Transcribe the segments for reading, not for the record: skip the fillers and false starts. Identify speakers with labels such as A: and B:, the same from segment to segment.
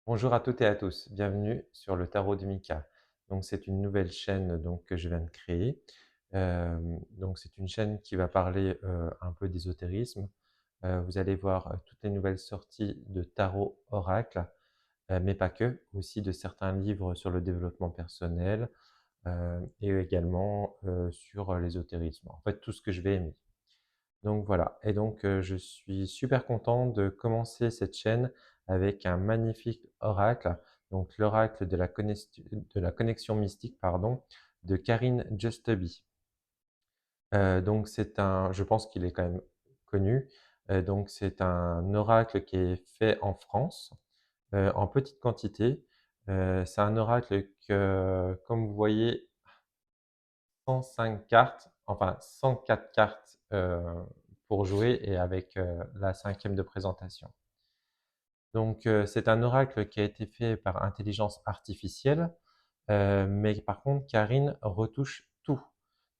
A: Bonjour à toutes et à tous, bienvenue sur le Tarot de Mika. Donc c'est une nouvelle chaîne que je viens de créer. Donc c'est une chaîne qui va parler un peu d'ésotérisme. Vous allez voir toutes les nouvelles sorties de tarot oracle, mais pas que, aussi de certains livres sur le développement personnel et également sur l'ésotérisme. En fait tout ce que je vais aimer. Donc voilà, et donc je suis super content de commencer cette chaîne avec un magnifique oracle, donc l'oracle de la connexion mystique, pardon, de Karine Justeby. Donc je pense qu'il est quand même connu. Donc c'est un oracle qui est fait en France, en petite quantité. C'est un oracle que, comme vous voyez, 105 cartes, enfin 104 cartes pour jouer et avec la cinquième de présentation. Donc c'est un oracle qui a été fait par intelligence artificielle, mais par contre Karine retouche tout.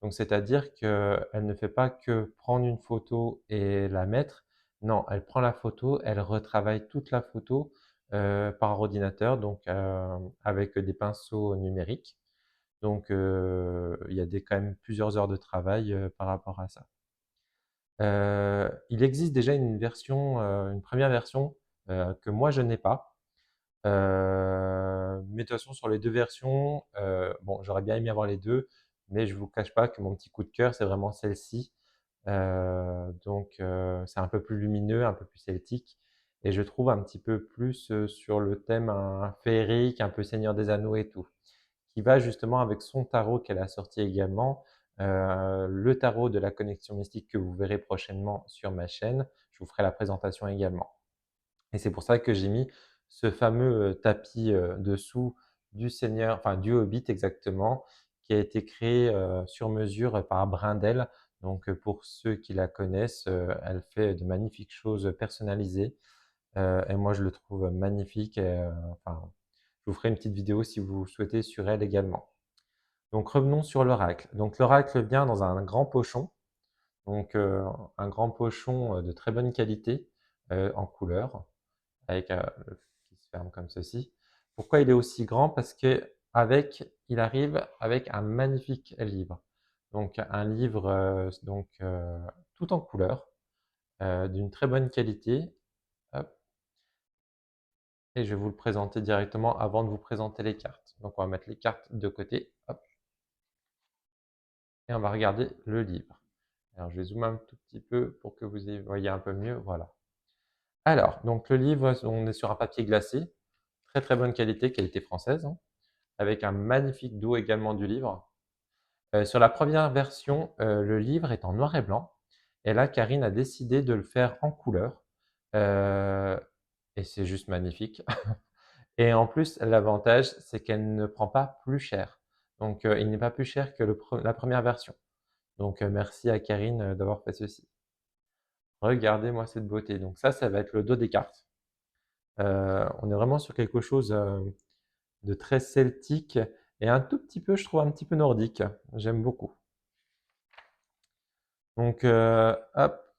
A: Donc c'est-à-dire qu'elle ne fait pas que prendre une photo et la mettre. Non, elle prend la photo, elle retravaille toute la photo par ordinateur, donc avec des pinceaux numériques. Donc, il y a quand même plusieurs heures de travail par rapport à ça. Il existe déjà une première version que moi je n'ai pas. Mais de toute façon, sur les deux versions, bon, j'aurais bien aimé avoir les deux, mais je vous cache pas que mon petit coup de cœur, c'est vraiment celle-ci. Donc, c'est un peu plus lumineux, un peu plus celtique, et je trouve un petit peu plus sur le thème féerique, un peu Seigneur des Anneaux et tout, qui va justement avec son tarot qu'elle a sorti également, le tarot de la connexion mystique que vous verrez prochainement sur ma chaîne. Je vous ferai la présentation également. Et c'est pour ça que j'ai mis ce fameux tapis dessous du Seigneur, enfin du Hobbit exactement, qui a été créé sur mesure par Brindel. Donc pour ceux qui la connaissent, elle fait de magnifiques choses personnalisées. Et moi je le trouve magnifique. Enfin, je vous ferai une petite vidéo si vous souhaitez sur elle également. Donc revenons sur l'oracle. Donc l'oracle vient dans un grand pochon, donc un grand pochon de très bonne qualité en couleur, avec qui se ferme comme ceci. Pourquoi il est aussi grand? Parce que il arrive avec un magnifique livre. Donc un livre tout en couleur, d'une très bonne qualité. Hop. Et je vais vous le présenter directement avant de vous présenter les cartes. Donc on va mettre les cartes de côté. Hop. Et on va regarder le livre. Alors, je vais zoomer un tout petit peu pour que vous voyez un peu mieux. Voilà. Alors, donc le livre, on est sur un papier glacé, très très bonne qualité, qualité française, hein, avec un magnifique dos également du livre. Sur la première version, le livre est en noir et blanc. Et là, Karine a décidé de le faire en couleur. Euh, et c'est juste magnifique. Et en plus, l'avantage, c'est qu'elle ne prend pas plus cher. Donc, il n'est pas plus cher que la première version. Donc, merci à Karine d'avoir fait ceci. Regardez-moi cette beauté. Donc ça va être le dos des cartes. On est vraiment sur quelque chose de très celtique et un tout petit peu, je trouve, un petit peu nordique. J'aime beaucoup. Donc, hop.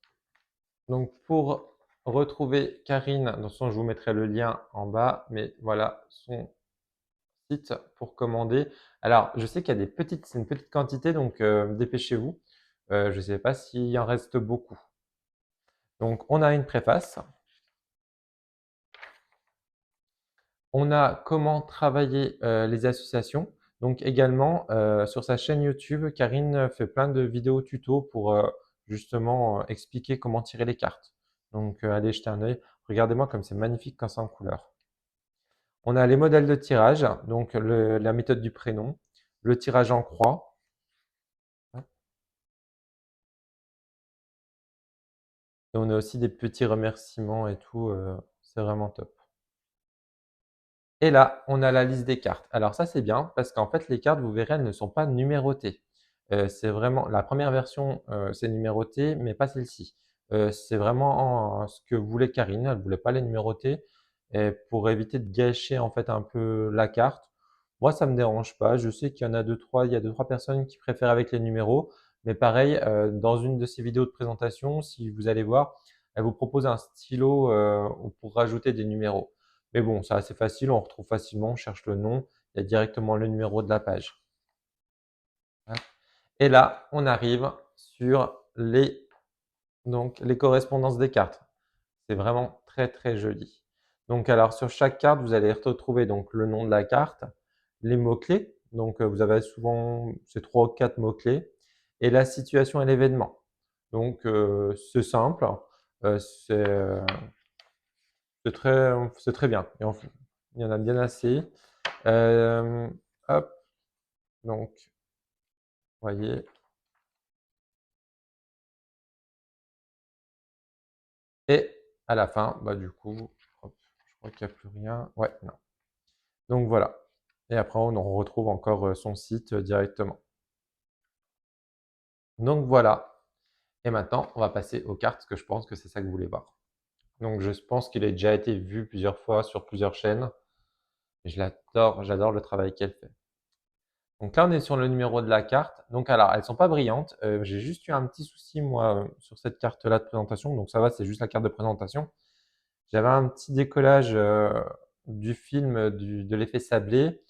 A: Donc, pour retrouver Karine, de toute façon, je vous mettrai le lien en bas, mais voilà son site pour commander. Alors, je sais qu'il y a c'est une petite quantité, donc dépêchez-vous. Je ne sais pas s'il en reste beaucoup. Donc, on a une préface. On a comment travailler les associations. Donc également, sur sa chaîne YouTube, Karine fait plein de vidéos tutos pour justement expliquer comment tirer les cartes. Donc allez jeter un œil. Regardez-moi comme c'est magnifique quand c'est en couleur. On a les modèles de tirage, donc la méthode du prénom, le tirage en croix. Et on a aussi des petits remerciements et tout, c'est vraiment top. Et là, on a la liste des cartes. Alors ça, c'est bien parce qu'en fait, les cartes, vous verrez, elles ne sont pas numérotées. C'est vraiment la première version, c'est numéroté, mais pas celle-ci. C'est vraiment ce que voulait Karine. Elle voulait pas les numéroter et pour éviter de gâcher en fait un peu la carte. Moi, ça me dérange pas. Je sais qu'il y en a il y a deux, trois personnes qui préfèrent avec les numéros. Mais pareil, dans une de ces vidéos de présentation, si vous allez voir, elle vous propose un stylo pour rajouter des numéros. Mais bon, c'est assez facile, on retrouve facilement, on cherche le nom, il y a directement le numéro de la page. Et là, on arrive sur les correspondances des cartes. C'est vraiment très très joli. Donc alors sur chaque carte, vous allez retrouver donc le nom de la carte, les mots-clés. Donc vous avez souvent ces trois ou quatre mots-clés et la situation et l'événement. Donc c'est simple, euh, c'est euh, c'est très bien. Il y en a bien assez. Euh, hop, donc vous voyez. Et à la fin, bah du coup, hop, je crois qu'il n'y a plus rien. Ouais, non. Donc voilà. Et après, on en retrouve encore son site directement. Donc voilà. Et maintenant, on va passer aux cartes, parce que je pense que c'est ça que vous voulez voir. Donc je pense qu'il a déjà été vu plusieurs fois sur plusieurs chaînes. Je l'adore, j'adore le travail qu'elle fait. Donc là, on est sur le numéro de la carte. Donc alors, elles sont pas brillantes. J'ai juste eu un petit souci, moi, sur cette carte-là de présentation. Donc ça va, c'est juste la carte de présentation. J'avais un petit décollage du film, de l'effet sablé.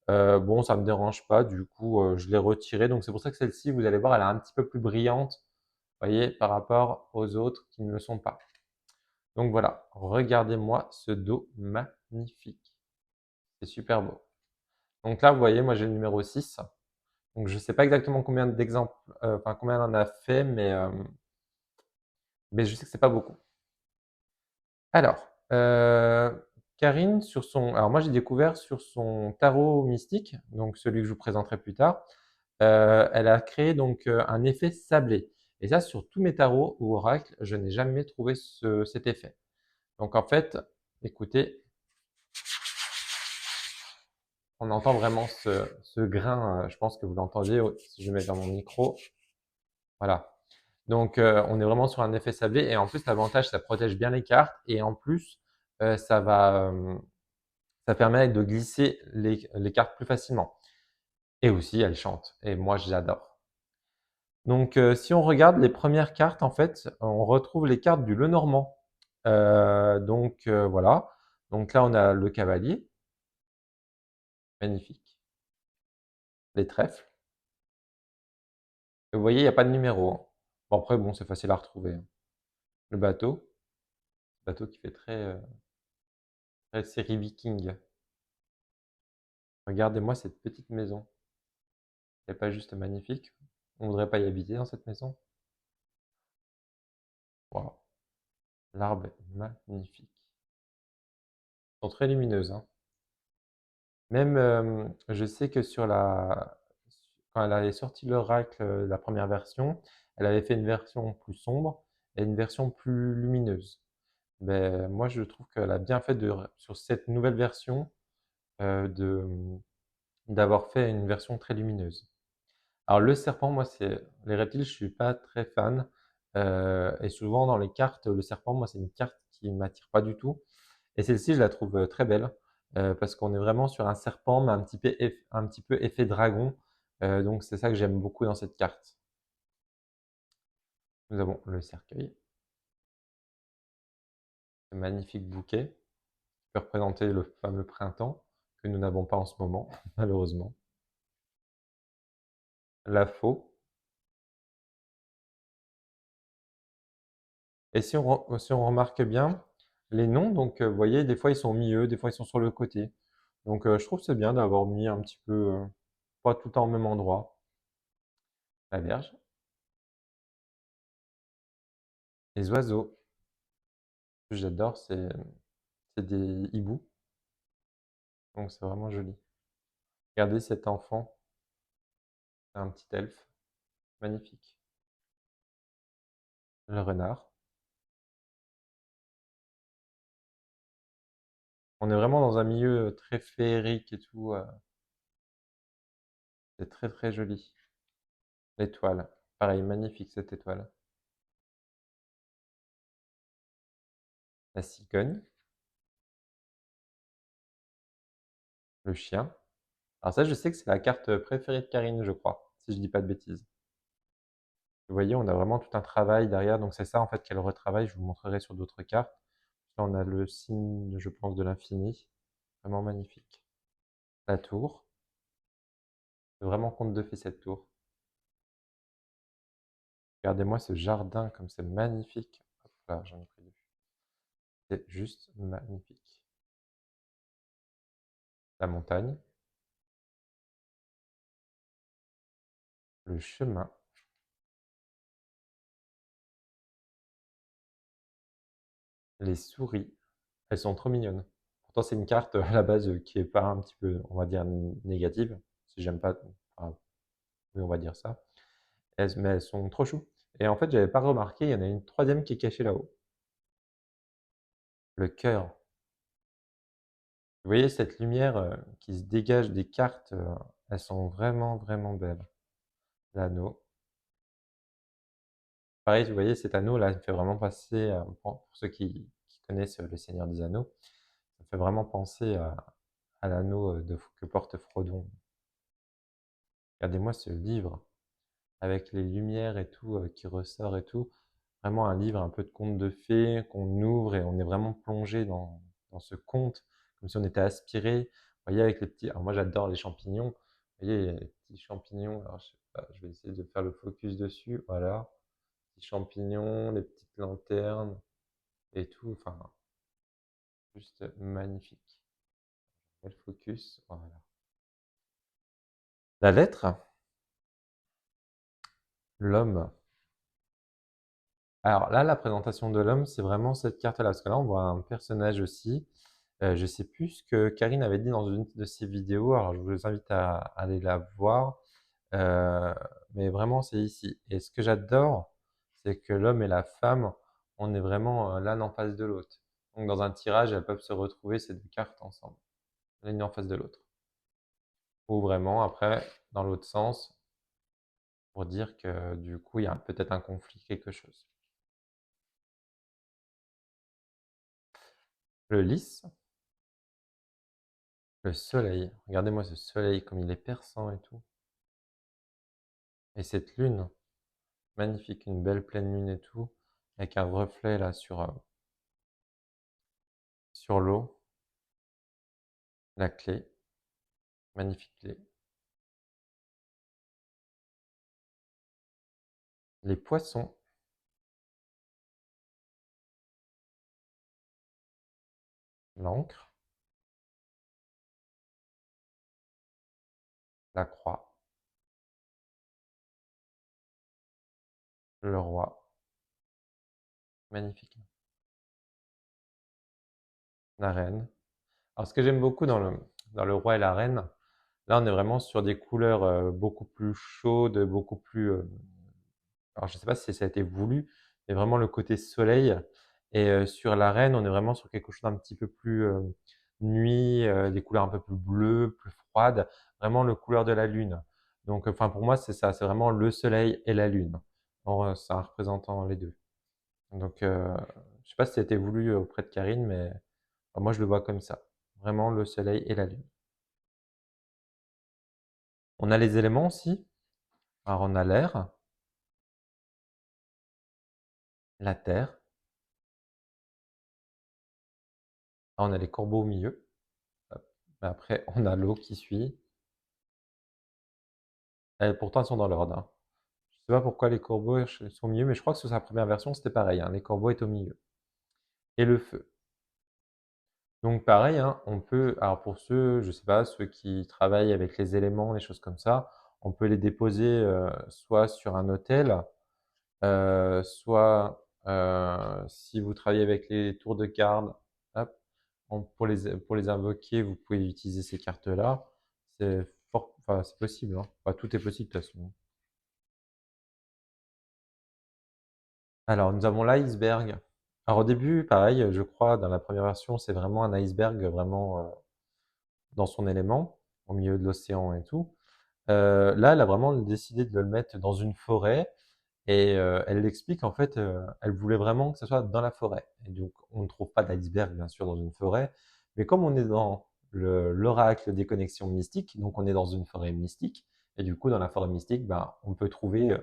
A: Bon, ça me dérange pas, du coup, je l'ai retirée. Donc c'est pour ça que celle-ci, vous allez voir, elle est un petit peu plus brillante, vous voyez, par rapport aux autres qui ne le sont pas. Donc voilà, regardez-moi ce dos magnifique. C'est super beau. Donc là, vous voyez, moi j'ai le numéro 6. Donc je ne sais pas exactement combien d'exemples, enfin combien on en a fait, mais je sais que c'est pas beaucoup. Alors, Karine, alors moi j'ai découvert sur son tarot mystique, donc celui que je vous présenterai plus tard, elle a créé donc un effet sablé. Et ça, sur tous mes tarots ou oracles, je n'ai jamais trouvé cet effet. Donc en fait, écoutez, on entend vraiment ce grain, je pense que vous l'entendez si je mets dans mon micro. Voilà. Donc on est vraiment sur un effet sablé et en plus l'avantage, ça protège bien les cartes et en plus ça va, ça permet de glisser les cartes plus facilement. Et aussi, elle chante et moi j'adore. Donc, si on regarde les premières cartes, en fait, on retrouve les cartes du Lenormand. Donc, voilà. Donc là, on a le cavalier, magnifique. Les trèfles. Et vous voyez, il n'y a pas de numéro, hein. Bon, après, bon, c'est facile à retrouver, hein. Le bateau qui fait très série viking. Regardez-moi cette petite maison. Elle n'est pas juste magnifique? On voudrait pas y habiter dans cette maison? Waouh, l'arbre est magnifique. Elles sont très lumineuses, hein. Même, je sais que quand elle avait sorti l'Oracle, la première version, elle avait fait une version plus sombre et une version plus lumineuse. Mais moi, je trouve qu'elle a bien fait sur cette nouvelle version d'avoir fait une version très lumineuse. Alors le serpent, moi, les reptiles, je suis pas très fan. Et souvent dans les cartes, le serpent, moi, c'est une carte qui m'attire pas du tout. Et celle-ci, je la trouve très belle parce qu'on est vraiment sur un serpent, mais un petit peu effet dragon. Donc c'est ça que j'aime beaucoup dans cette carte. Nous avons le cercueil, ce magnifique bouquet qui peut représenter le fameux printemps que nous n'avons pas en ce moment, malheureusement. La faux. Et si on remarque bien, les noms, donc vous voyez, des fois ils sont au milieu, des fois ils sont sur le côté. Donc je trouve que c'est bien d'avoir mis un petit peu, pas tout le temps au même endroit. La Vierge, les oiseaux, ce que j'adore, c'est des hiboux, donc c'est vraiment joli. Regardez cet enfant, c'est un petit elfe, magnifique. Le renard. On est vraiment dans un milieu très féerique et tout, c'est très très joli. L'étoile, pareil, magnifique cette étoile. la cigogne, le chien. Alors ça, je sais que c'est la carte préférée de Karine, je crois, si je dis pas de bêtises. Vous voyez, on a vraiment tout un travail derrière, donc c'est ça en fait qu'elle retravaille, je vous montrerai sur d'autres cartes. Là, on a le signe, je pense, de l'infini, vraiment magnifique. La tour, c'est vraiment conte de fées cette tour. Regardez-moi ce jardin comme c'est magnifique. Hop là, j'en ai pris deux. C'est juste magnifique. La montagne, le chemin, les souris, elles sont trop mignonnes. Pourtant, c'est une carte à la base qui est pas un petit peu, on va dire, négative. Si j'aime pas, enfin, oui, on va dire ça. Mais elles sont trop chou. Et en fait, j'avais pas remarqué, il y en a une troisième qui est cachée là-haut. Le cœur. Vous voyez cette lumière qui se dégage des cartes, elles sont vraiment, vraiment belles. L'anneau. Pareil, vous voyez, cet anneau là, il me fait vraiment passer, pour ceux qui connaissent le Seigneur des Anneaux, ça me fait vraiment penser à l'anneau que porte Frodon. Regardez-moi ce livre, avec les lumières et tout qui ressort et tout. Vraiment un livre un peu de conte de fées qu'on ouvre et on est vraiment plongé dans ce conte, comme si on était aspiré. Vous voyez, avec les petits. Alors moi j'adore les champignons. Vous voyez, les petits champignons. Alors je sais pas, je vais essayer de faire le focus dessus. Voilà. Les champignons, les petites lanternes et tout. Enfin, juste magnifique. Le focus. Voilà. La lettre, l'homme. Alors là, la présentation de l'homme, c'est vraiment cette carte-là, parce que là, on voit un personnage aussi. Je sais plus ce que Karine avait dit dans une de ses vidéos, alors je vous invite à aller la voir. Euh, mais vraiment, c'est ici. Et ce que j'adore, c'est que l'homme et la femme, on est vraiment l'un en face de l'autre. Donc dans un tirage, elles peuvent se retrouver ces deux cartes ensemble, l'une en face de l'autre. Ou vraiment, après, dans l'autre sens, pour dire que du coup, il y a peut-être un conflit, quelque chose. Le lys, le soleil. Regardez-moi ce soleil, comme il est perçant et tout. Et cette lune, magnifique, une belle pleine lune et tout, avec un reflet là sur l'eau. La clé, magnifique clé. Les poissons, l'encre, la croix, le roi, magnifique. La reine. Alors ce que j'aime beaucoup dans le roi et la reine, là on est vraiment sur des couleurs beaucoup plus chaudes, beaucoup plus alors je ne sais pas si ça a été voulu, mais vraiment le côté soleil. Et sur la reine, on est vraiment sur quelque chose d'un petit peu plus nuit, des couleurs un peu plus bleues, plus froides, vraiment le couleur de la lune. Donc, enfin pour moi c'est ça, c'est vraiment le soleil et la lune, c'est un représentant les deux. Donc, je sais pas si ça a été voulu auprès de Karine, mais moi je le vois comme ça, vraiment le soleil et la lune. On a les éléments aussi. Alors on a l'air, la terre, on a les corbeaux au milieu. Mais après, on a l'eau qui suit. Et pourtant, elles sont dans l'ordre, hein. Je sais pas pourquoi les corbeaux sont au milieu, mais je crois que sur sa première version, c'était pareil, hein. Les corbeaux étaient au milieu. Et le feu. Donc pareil, hein, on peut, alors pour ceux, je sais pas, ceux qui travaillent avec les éléments, les choses comme ça, on peut les déposer soit sur un autel, soit si vous travaillez avec les tours de garde, hop, pour les invoquer, vous pouvez utiliser ces cartes-là. C'est fort, enfin, c'est possible, hein. Enfin, tout est possible de toute façon. Alors, nous avons l'iceberg. Alors, au début, pareil, je crois, dans la première version, c'est vraiment un iceberg, vraiment dans son élément, au milieu de l'océan et tout. Là, elle a vraiment décidé de le mettre dans une forêt. Et elle l'explique, en fait, elle voulait vraiment que ce soit dans la forêt. Et donc, on ne trouve pas d'iceberg, bien sûr, dans une forêt, mais comme on est dans l'oracle des connexions mystiques, donc on est dans une forêt mystique, et du coup, dans la forêt mystique, ben, on peut trouver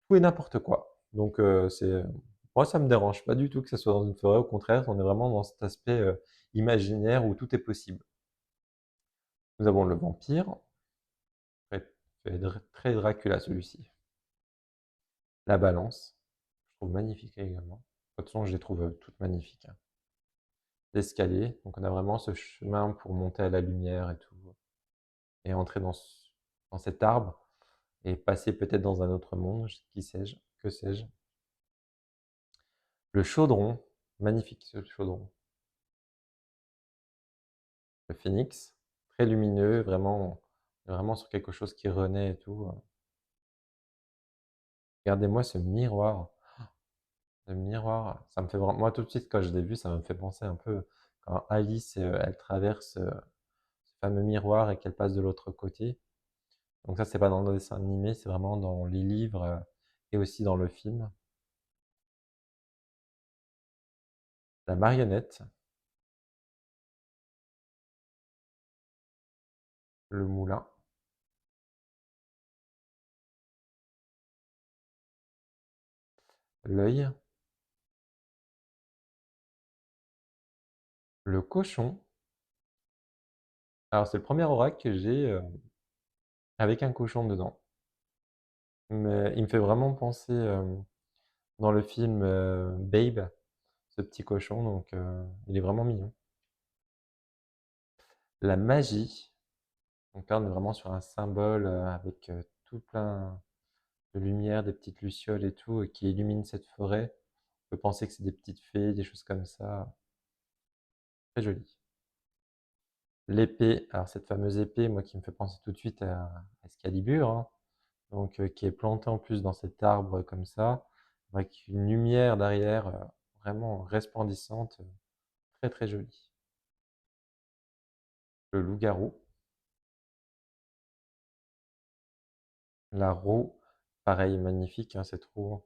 A: tout et n'importe quoi. Donc, moi, ça me dérange pas du tout que ce soit dans une forêt. Au contraire, on est vraiment dans cet aspect imaginaire où tout est possible. Nous avons le vampire, très, très Dracula celui-ci. La balance, je trouve magnifique également. De toute façon, je les trouve toutes magnifiques, hein. L'escalier, donc on a vraiment ce chemin pour monter à la lumière et tout, et entrer dans cet arbre, et passer peut-être dans un autre monde, qui sais-je, que sais-je. Le chaudron, magnifique ce chaudron. Le phénix, très lumineux, vraiment, vraiment sur quelque chose qui renaît et tout. Regardez-moi ce miroir. Le miroir, ça me fait vraiment... Moi, tout de suite, quand je l'ai vu, ça me fait penser un peu quand Alice, elle traverse ce fameux miroir et qu'elle passe de l'autre côté. Donc ça, c'est pas dans le dessin animé, c'est vraiment dans les livres et aussi dans le film. La marionnette, le moulin, l'œil, le cochon. Alors, c'est le premier oracle que j'ai avec un cochon dedans. Mais il me fait vraiment penser dans le film Babe, ce petit cochon, donc il est vraiment mignon. La magie, donc là on est vraiment sur un symbole avec tout plein de lumière, des petites lucioles et tout, qui illuminent cette forêt. On peut penser que c'est des petites fées, des choses comme ça. Très joli. L'épée, alors cette fameuse épée, moi qui me fait penser tout de suite à Excalibur, hein, donc qui est plantée en plus dans cet arbre comme ça, avec une lumière derrière vraiment resplendissante, très très jolie. Le loup-garou, la roue, pareil, magnifique, hein, cette roue.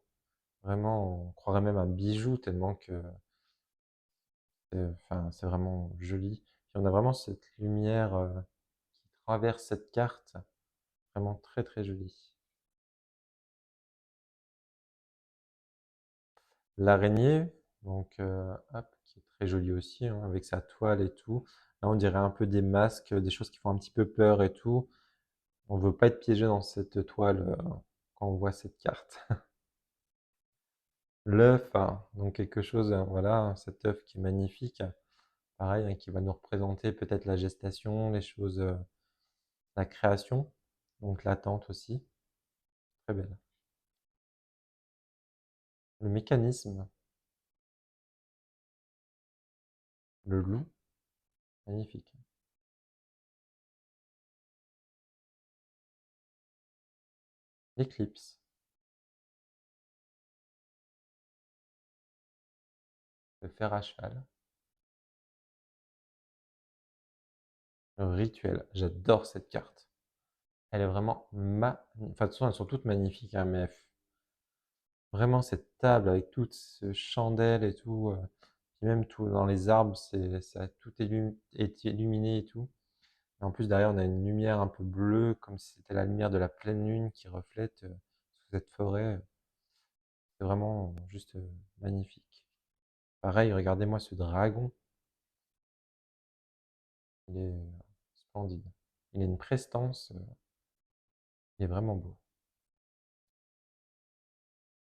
A: Vraiment, on croirait même un bijou tellement que enfin, c'est vraiment joli. Puis on a vraiment cette lumière qui traverse cette carte, vraiment très très jolie. L'araignée, donc hop, qui est très jolie aussi, hein, avec sa toile et tout. Là, on dirait un peu des masques, des choses qui font un petit peu peur et tout. On veut pas être piégé dans cette toile quand on voit cette carte. L'œuf, hein, donc quelque chose, voilà, hein, cet œuf qui est magnifique, pareil, hein, qui va nous représenter peut-être la gestation, les choses, la création, donc l'attente aussi, très belle. Le mécanisme, le loup, magnifique. L'éclipse, le fer à cheval, le rituel, j'adore cette carte. Elle est vraiment magnifique. Enfin, de toute façon, elles sont toutes magnifiques, hein, mais vraiment cette table avec toutes ces chandelles et tout, puis même tout dans les arbres, tout est illuminé et tout. Et en plus, derrière, on a une lumière un peu bleue, comme si c'était la lumière de la pleine lune qui reflète sous cette forêt. C'est vraiment juste magnifique. Pareil, regardez-moi ce dragon, il est splendide. Il a une prestance, il est vraiment beau.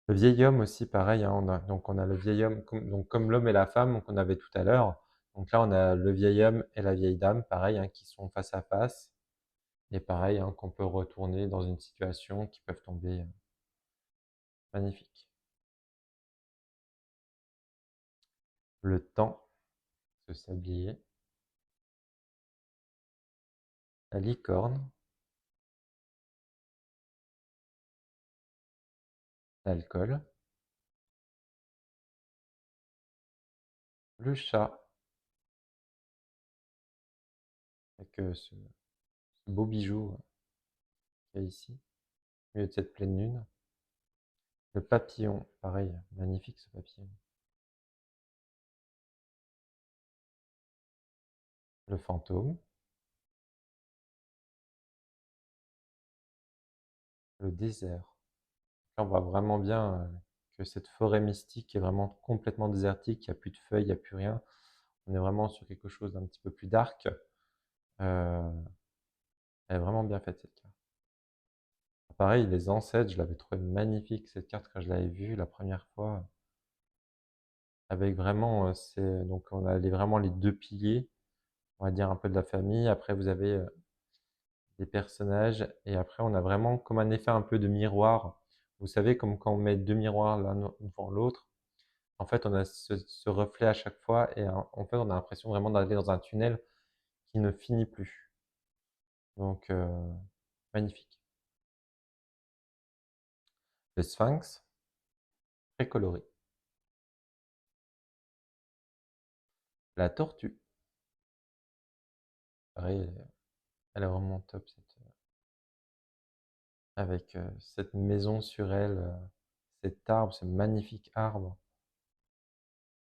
A: Le vieil homme aussi, pareil, hein, donc on a le vieil homme, donc comme l'homme et la femme qu'on avait tout à l'heure. Donc là, on a le vieil homme et la vieille dame, pareil, hein, qui sont face à face. Et pareil, hein, qu'on peut retourner dans une situation qui peuvent tomber magnifique. Le temps, ce sablier, la licorne, l'alcool, le chat, avec ce beau bijou qu'il y a ici, au milieu de cette pleine lune. Le papillon, pareil, magnifique ce papillon. Le fantôme. Le désert. Là, on voit vraiment bien que cette forêt mystique est vraiment complètement désertique, il n'y a plus de feuilles, il n'y a plus rien. On est vraiment sur quelque chose d'un petit peu plus dark. Euh, Elle est vraiment bien faite cette carte. Pareil, les ancêtres, je l'avais trouvé magnifique cette carte quand je l'avais vue la première fois. Avec vraiment, donc on a vraiment les deux piliers, on va dire un peu de la famille. Après, vous avez des personnages et après, on a vraiment comme un effet un peu de miroir. Vous savez, comme quand on met deux miroirs l'un devant l'autre. En fait, on a ce reflet à chaque fois et en fait, on a l'impression vraiment d'aller dans un tunnel qui ne finit plus. Donc, magnifique. Le Sphinx, très coloré. La tortue, pareil, elle est vraiment top, avec cette maison sur elle, cet arbre, ce magnifique arbre.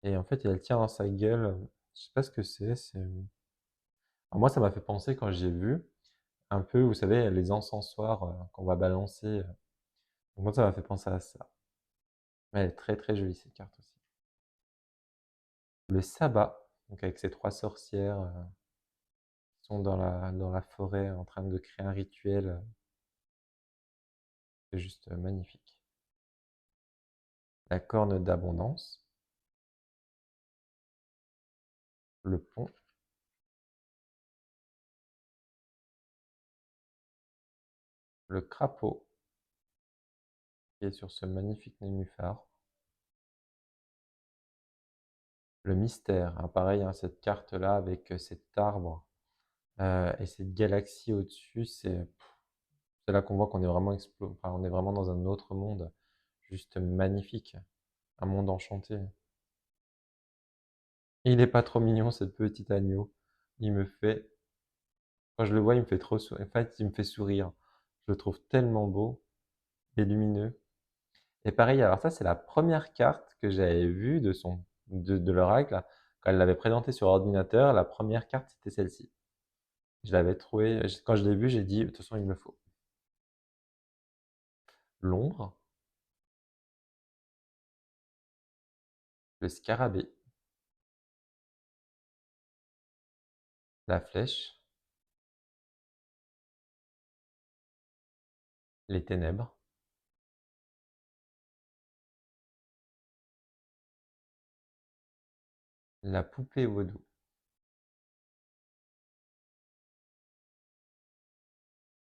A: Et en fait, elle tient dans sa gueule, je sais pas ce que c'est. Alors moi, ça m'a fait penser quand j'ai vu un peu, vous savez, les encensoirs qu'on va balancer. Donc moi, ça m'a fait penser à ça. Mais elle est très très jolie cette carte aussi. Le sabbat, donc avec ces trois sorcières qui sont dans la forêt en train de créer un rituel, c'est juste magnifique. La corne d'abondance, le pont, le crapaud qui est sur ce magnifique nénuphar, le mystère, hein, pareil, hein, cette carte-là avec cet arbre et cette galaxie au-dessus, c'est là qu'on voit qu'on est vraiment enfin, on est vraiment dans un autre monde, juste magnifique, un monde enchanté. Il est pas trop mignon, ce petit agneau. Il me fait, quand je le vois, il me fait trop sourire. En fait, il me fait sourire. Je le trouve tellement beau et lumineux. Et pareil, alors ça, c'est la première carte que j'avais vue de l'oracle, là. Quand elle l'avait présentée sur ordinateur, la première carte, c'était celle-ci. Je l'avais trouvée, quand je l'ai vue, j'ai dit, de toute façon, il me le faut. L'ombre, le scarabée, la flèche, les ténèbres, la poupée vaudou,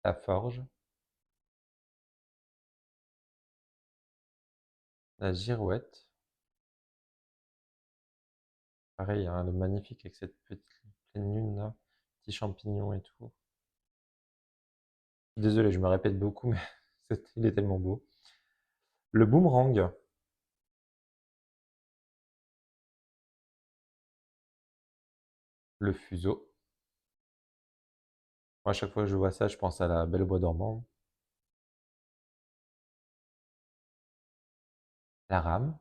A: la forge, la girouette, pareil, hein, le magnifique avec cette petite pleine lune là, petits champignons et tout. Désolé, je me répète beaucoup, mais il est tellement beau. Le boomerang, le fuseau. Moi, à chaque fois que je vois ça, je pense à la Belle au bois dormant. La rame,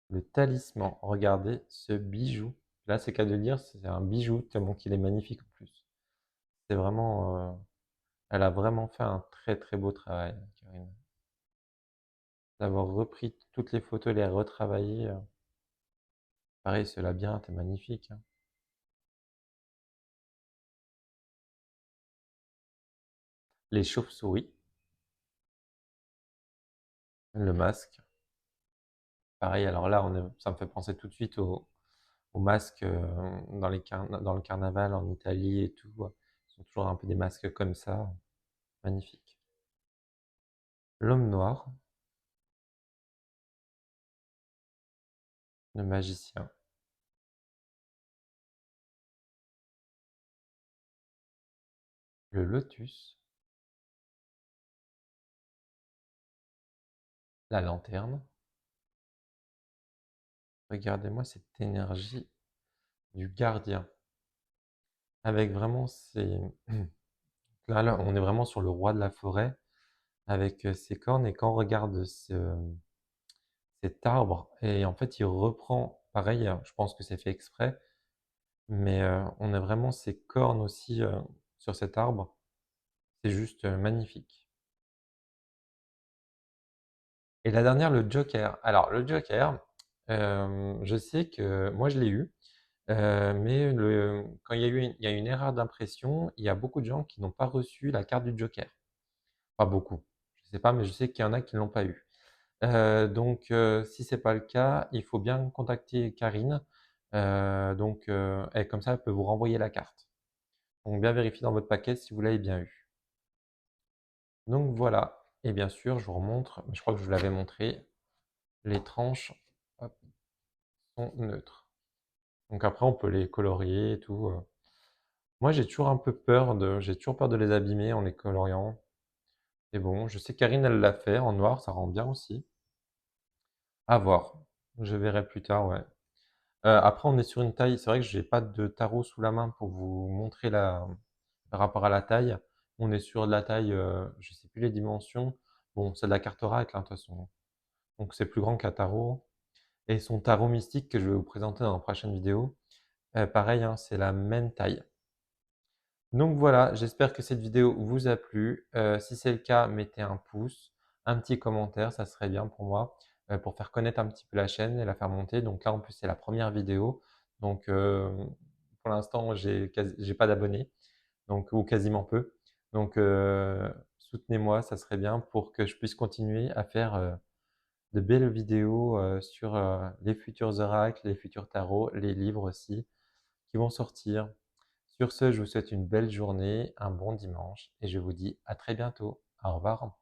A: le talisman. Regardez ce bijou. Là, c'est qu'à de dire, c'est un bijou tellement qu'il est magnifique en plus. C'est vraiment, elle a vraiment fait un très très beau travail, Karine. D'avoir repris toutes les photos, les retravaillées. Pareil, ce labyrinthe est magnifique, hein. Les chauves-souris, le masque. Pareil, alors là, ça me fait penser tout de suite aux masques dans le carnaval en Italie et tout. Ils sont toujours un peu des masques comme ça. Magnifique. L'homme noir, le magicien, le lotus, la lanterne. Regardez-moi cette énergie du gardien. Avec vraiment ces... Là, on est vraiment sur le roi de la forêt. avec ses cornes. Et quand on regarde cet arbre, et en fait, il reprend, pareil, je pense que c'est fait exprès, mais on a vraiment ses cornes aussi sur cet arbre. C'est juste magnifique. Et la dernière, le Joker. Alors, le Joker, je sais que moi, je l'ai eu, mais quand il y a une erreur d'impression, il y a beaucoup de gens qui n'ont pas reçu la carte du Joker. Pas beaucoup, je ne sais pas, mais je sais qu'il y en a qui ne l'ont pas eu. Donc, si c'est pas le cas, il faut bien contacter Karine. Et comme ça, elle peut vous renvoyer la carte. Donc, bien vérifier dans votre paquet si vous l'avez bien eu. Donc voilà. Et bien sûr, je vous remontre, mais je crois que je vous l'avais montré, les tranches, hop, sont neutres. Donc après, on peut les colorier et tout. Moi, j'ai toujours peur de les abîmer en les coloriant. Et bon, je sais que Karine, elle l'a fait en noir, ça rend bien aussi. À voir. Je verrai plus tard, ouais. Après, on est sur une taille. C'est vrai que j'ai pas de tarot sous la main pour vous montrer par rapport à la taille. On est sur de la taille, je sais plus les dimensions. Bon, c'est de la carte oracle, hein, de toute façon. Donc c'est plus grand qu'un tarot. Et son tarot mystique que je vais vous présenter dans la prochaine vidéo, pareil, hein, c'est la même taille. Donc voilà, j'espère que cette vidéo vous a plu. Si c'est le cas, mettez un pouce, un petit commentaire, ça serait bien pour moi, pour faire connaître un petit peu la chaîne et la faire monter. Donc là, en plus, c'est la première vidéo. Donc pour l'instant, j'ai pas d'abonnés, donc ou quasiment peu. Donc soutenez-moi, ça serait bien pour que je puisse continuer à faire de belles vidéos sur les futurs oracles, les futurs tarots, les livres aussi qui vont sortir. Sur ce, je vous souhaite une belle journée, un bon dimanche et je vous dis à très bientôt. Au revoir.